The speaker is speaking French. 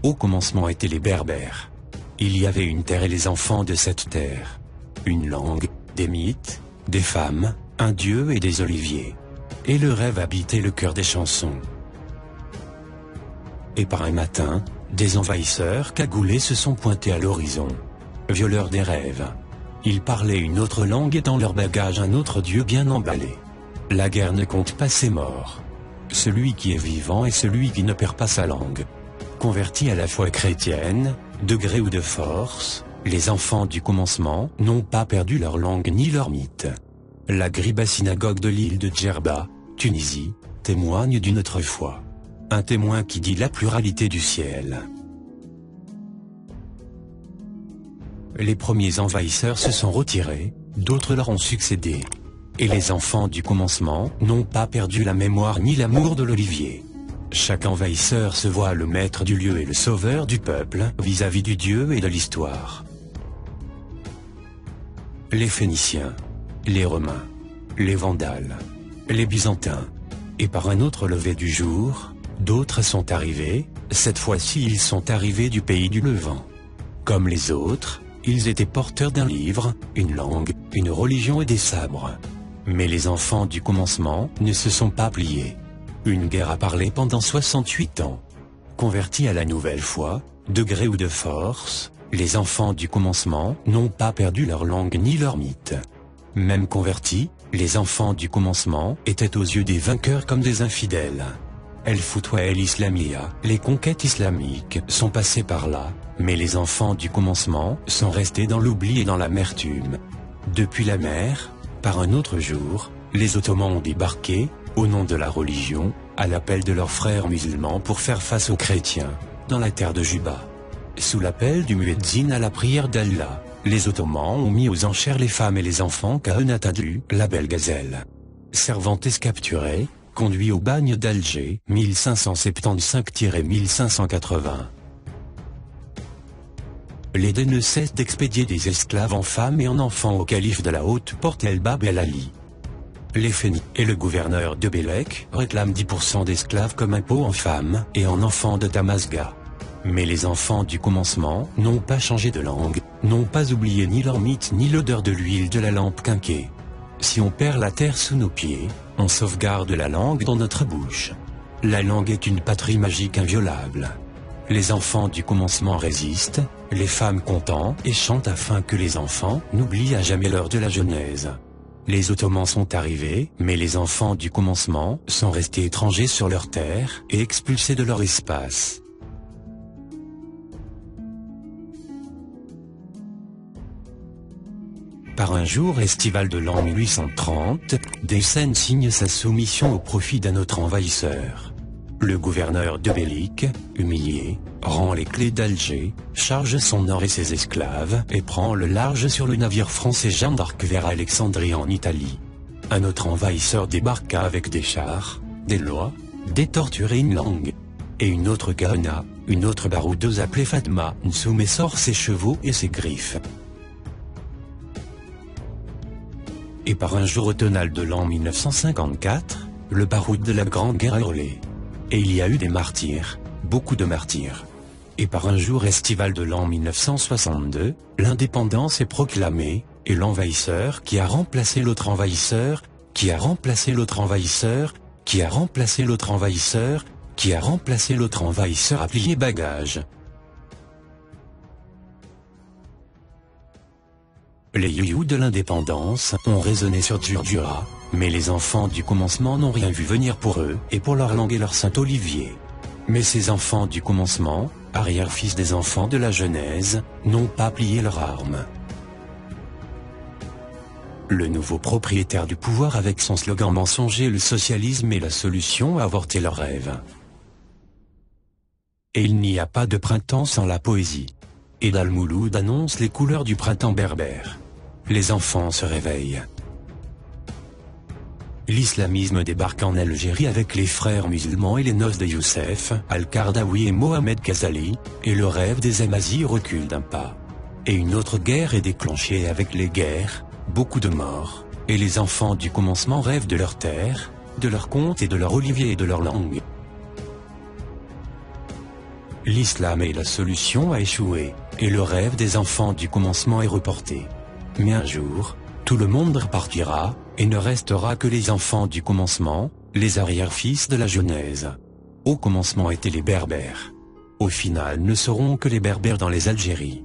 Au commencement étaient les Berbères. Il y avait une terre et les enfants de cette terre. Une langue, des mythes, des femmes, un dieu et des oliviers. Et le rêve habitait le cœur des chansons. Et par un matin, des envahisseurs cagoulés se sont pointés à l'horizon. Violeurs des rêves. Ils parlaient une autre langue et dans leur bagage un autre dieu bien emballé. La guerre ne compte pas ses morts. Celui qui est vivant est celui qui ne perd pas sa langue. Convertis à la foi chrétienne, de gré ou de force, les enfants du commencement n'ont pas perdu leur langue ni leur mythe. La Griba synagogue de l'île de Djerba, Tunisie, témoigne d'une autre foi. Un témoin qui dit la pluralité du ciel. Les premiers envahisseurs se sont retirés, d'autres leur ont succédé. Et les enfants du commencement n'ont pas perdu la mémoire ni l'amour de l'olivier. Chaque envahisseur se voit le maître du lieu et le sauveur du peuple vis-à-vis du Dieu et de l'histoire. Les Phéniciens, les Romains, les Vandales, les Byzantins. Et par un autre lever du jour, d'autres sont arrivés, cette fois-ci ils sont arrivés du pays du Levant. Comme les autres, ils étaient porteurs d'un livre, une langue, une religion et des sabres. Mais les enfants du commencement ne se sont pas pliés. Une guerre a parlé pendant 68 ans. Convertis à la nouvelle foi, de gré ou de force, les enfants du commencement n'ont pas perdu leur langue ni leur mythe. Même convertis, les enfants du commencement étaient aux yeux des vainqueurs comme des infidèles. El Foutoua El Islamia, les conquêtes islamiques sont passées par là, mais les enfants du commencement sont restés dans l'oubli et dans l'amertume. Depuis la mer, par un autre jour, les Ottomans ont débarqué, au nom de la religion, à l'appel de leurs frères musulmans pour faire face aux chrétiens, dans la terre de Juba. Sous l'appel du muezzin à la prière d'Allah, les Ottomans ont mis aux enchères les femmes et les enfants qu'Ahenatadlu, la belle gazelle. Cervantes capturé, conduit au bagne d'Alger, 1575-1580. Les dés ne cessent d'expédier des esclaves en femmes et en enfants au calife de la haute porte El-Bab El-Ali. Les Phéniciens et le gouverneur de Bélec réclament 10% d'esclaves comme impôt en femmes et en enfants de Tamasga. Mais les enfants du commencement n'ont pas changé de langue, n'ont pas oublié ni leur mythe ni l'odeur de l'huile de la lampe quinquée. Si on perd la terre sous nos pieds, on sauvegarde la langue dans notre bouche. La langue est une patrie magique inviolable. Les enfants du commencement résistent, les femmes contentent et chantent afin que les enfants n'oublient à jamais l'heure de la Genèse. Les Ottomans sont arrivés, mais les enfants du commencement sont restés étrangers sur leur terre et expulsés de leur espace. Par un jour estival de l'an 1830, Decène signe sa soumission au profit d'un autre envahisseur. Le gouverneur de Bélec, humilié, rend les clés d'Alger, charge son or et ses esclaves et prend le large sur le navire français Jeanne d'Arc vers Alexandrie en Italie. Un autre envahisseur débarqua avec des chars, des lois, des tortures et une langue. Et une autre Kahena, une autre baroudeuse appelée Fatma Nsoume sort ses chevaux et ses griffes. Et par un jour automnal de l'an 1954, le baroud de la Grande Guerre a hurlé. Et il y a eu des martyrs, beaucoup de martyrs. Et par un jour estival de l'an 1962, l'indépendance est proclamée, et l'envahisseur qui a remplacé l'autre envahisseur, qui a remplacé l'autre envahisseur, qui a remplacé l'autre envahisseur, qui a remplacé l'autre envahisseur a plié bagage. Les you-you de l'indépendance ont résonné sur Djurdjura, mais les enfants du commencement n'ont rien vu venir pour eux et pour leur langue et leur Saint-Olivier. Mais ces enfants du commencement, arrière-fils des enfants de la Genèse, n'ont pas plié leurs armes. Le nouveau propriétaire du pouvoir avec son slogan mensonger le socialisme est la solution a avorté leurs rêves. Et il n'y a pas de printemps sans la poésie. Et Al-Mouloud annonce les couleurs du printemps berbère. Les enfants se réveillent. L'islamisme débarque en Algérie avec les frères musulmans et les noces de Youssef, Al-Qardawi et Mohamed Ghazali, et le rêve des Ahmazis recule d'un pas. Et une autre guerre est déclenchée avec les guerres, beaucoup de morts, et les enfants du commencement rêvent de leur terre, de leur conte et de leur olivier et de leur langue. L'islam est la solution à échouer, et le rêve des enfants du commencement est reporté. Mais un jour, tout le monde repartira, et ne restera que les enfants du commencement, les arrière-fils de la Genèse. Au commencement étaient les Berbères. Au final ne seront que les Berbères dans les Algéries.